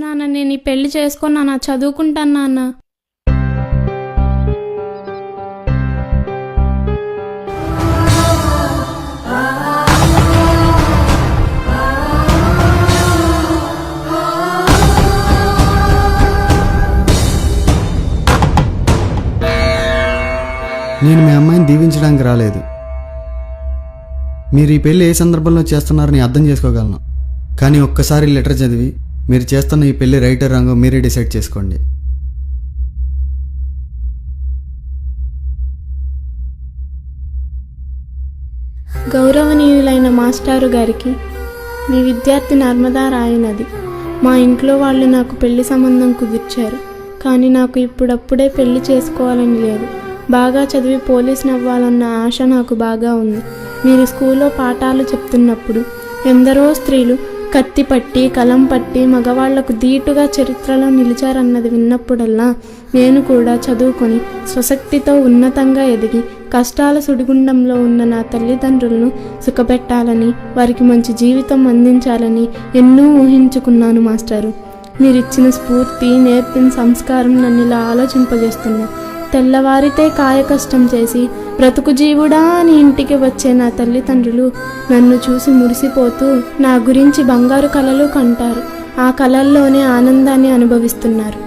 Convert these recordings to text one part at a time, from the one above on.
నాన్న, నేను ఈ పెళ్లి చేసుకున్నానా, చదువుకుంటాను నాన్న. నేను మీ అమ్మాయిని దీవించడానికి రాలేదు. మీరు ఈ పెళ్ళి ఏ సందర్భంలో చేస్తున్నారని అర్థం చేసుకోగలను. కానీ ఒక్కసారి లెటర్ చదివి మీరు చేస్తున్న ఈ పెళ్ళి రైటర్ రాంగో మీరే డిసైడ్ చేసుకోండి. గౌరవనీయులైన మాస్టారు గారికి, మీ విద్యార్థి నర్మదా రాయనది. మా ఇంట్లో వాళ్ళు నాకు పెళ్లి సంబంధం కుదిర్చారు. కానీ నాకు ఇప్పుడప్పుడే పెళ్లి చేసుకోవాలని లేదు. బాగా చదివి పోలీసుని అవ్వాలన్న ఆశ నాకు బాగా ఉంది. మీరు స్కూల్లో పాఠాలు చెప్తున్నప్పుడు ఎందరో స్త్రీలు కత్తి పట్టి కలం పట్టి మగవాళ్లకు ధీటుగా చరిత్రలో నిలిచారన్నది విన్నప్పుడల్లా నేను కూడా చదువుకొని స్వశక్తితో ఉన్నతంగా ఎదిగి కష్టాల సుడిగుండంలో ఉన్న నా తల్లిదండ్రులను సుఖపెట్టాలని, వారికి మంచి జీవితం అందించాలని ఎన్నో ఊహించుకున్నాను మాస్టారు. మీరిచ్చిన స్ఫూర్తి, నేర్పిన సంస్కారం నన్ను ఇలా ఆలోచింపజేస్తున్నా. తెల్లవారితే కాయ కష్టం చేసి బ్రతుకు జీవుడా అని ఇంటికి వచ్చే నా తల్లిదండ్రులు నన్ను చూసి మురిసిపోతూ నా గురించి బంగారు కలలు కంటారు. ఆ కలల్లోనే ఆనందాన్ని అనుభవిస్తున్నారు.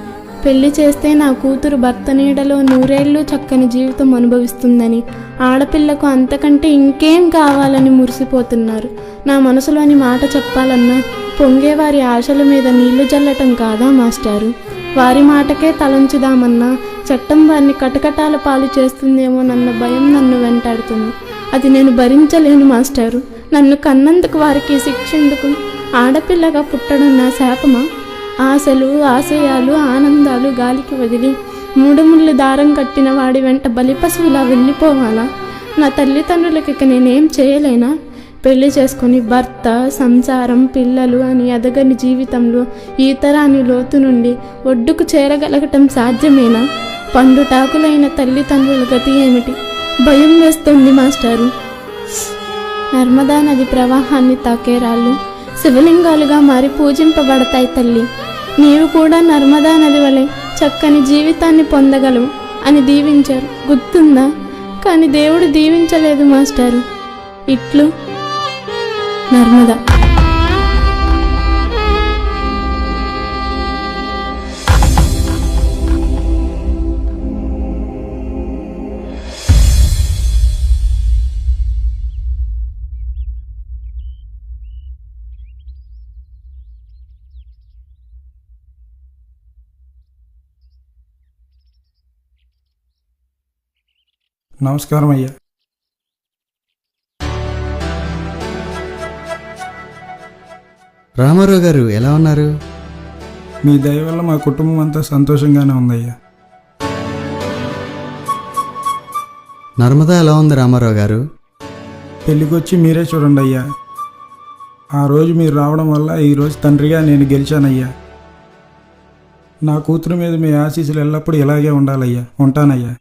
పెళ్లి చేస్తే నా కూతురు భర్త నీడలో నూరేళ్లు చక్కని జీవితం అనుభవిస్తుందని, ఆడపిల్లకు అంతకంటే ఇంకేం కావాలని మురిసిపోతున్నారు. నా మనసులోని మాట చెప్పాలన్నా పొంగే వారి ఆశల మీద నీళ్లు జల్లటం కాదా మాస్టారు? వారి మాటకే తలంచుదామన్నా చట్టం వారిని కటకటాల పాలు చేస్తుందేమోనన్న భయం నన్ను వెంటాడుతుంది. అది నేను భరించలేను మాస్టారు. నన్ను కన్నందుకు వారికి శిక్ష ఎందుకు? ఆడపిల్లగా పుట్టడం నా శాపమా? ఆశలు, ఆశయాలు, ఆనందాలు గాలికి వదిలి మూడుముళ్ళు దారం కట్టిన వాడి వెంట బలిపశువులా వెళ్ళిపోవాలా? నా తల్లిదండ్రులకి ఇక నేనేం చేయలేనా? పెళ్లి చేసుకుని భర్త, సంసారం, పిల్లలు అని ఎదగని జీవితంలో ఈతరాని లోతు నుండి ఒడ్డుకు చేరగలగటం సాధ్యమేనా? పండుటాకులైన తల్లిదండ్రుల గతి ఏమిటి? భయం వేస్తుంది మాస్టారు. నర్మదా నది ప్రవాహాన్ని తాకే రాళ్ళు శివలింగాలుగా మారి పూజింపబడతాయి తల్లి. నీవు కూడా నర్మదా నది వలె చక్కని జీవితాన్ని పొందగలవు అని దీవించారు, గుర్తుందా? కానీ దేవుడు దీవించలేదు మాస్టారు. ఇట్లు నర్మదా. నమస్కారం అయ్యా. రామారావు గారు ఎలా ఉన్నారు? మీ దయ వల్ల మా కుటుంబం అంతా సంతోషంగానే ఉందయ్యా. నర్మదా ఎలా ఉంది రామారావు గారు? పెళ్ళికొచ్చి మీరే చూడండి అయ్యా. ఆ రోజు మీరు రావడం వల్ల ఈరోజు తండ్రిగా నేను గెలిచానయ్యా. నా కూతురు మీద మీ ఆశీస్సులు ఎల్లప్పుడూ ఇలాగే ఉండాలయ్యా. ఉంటానయ్యా.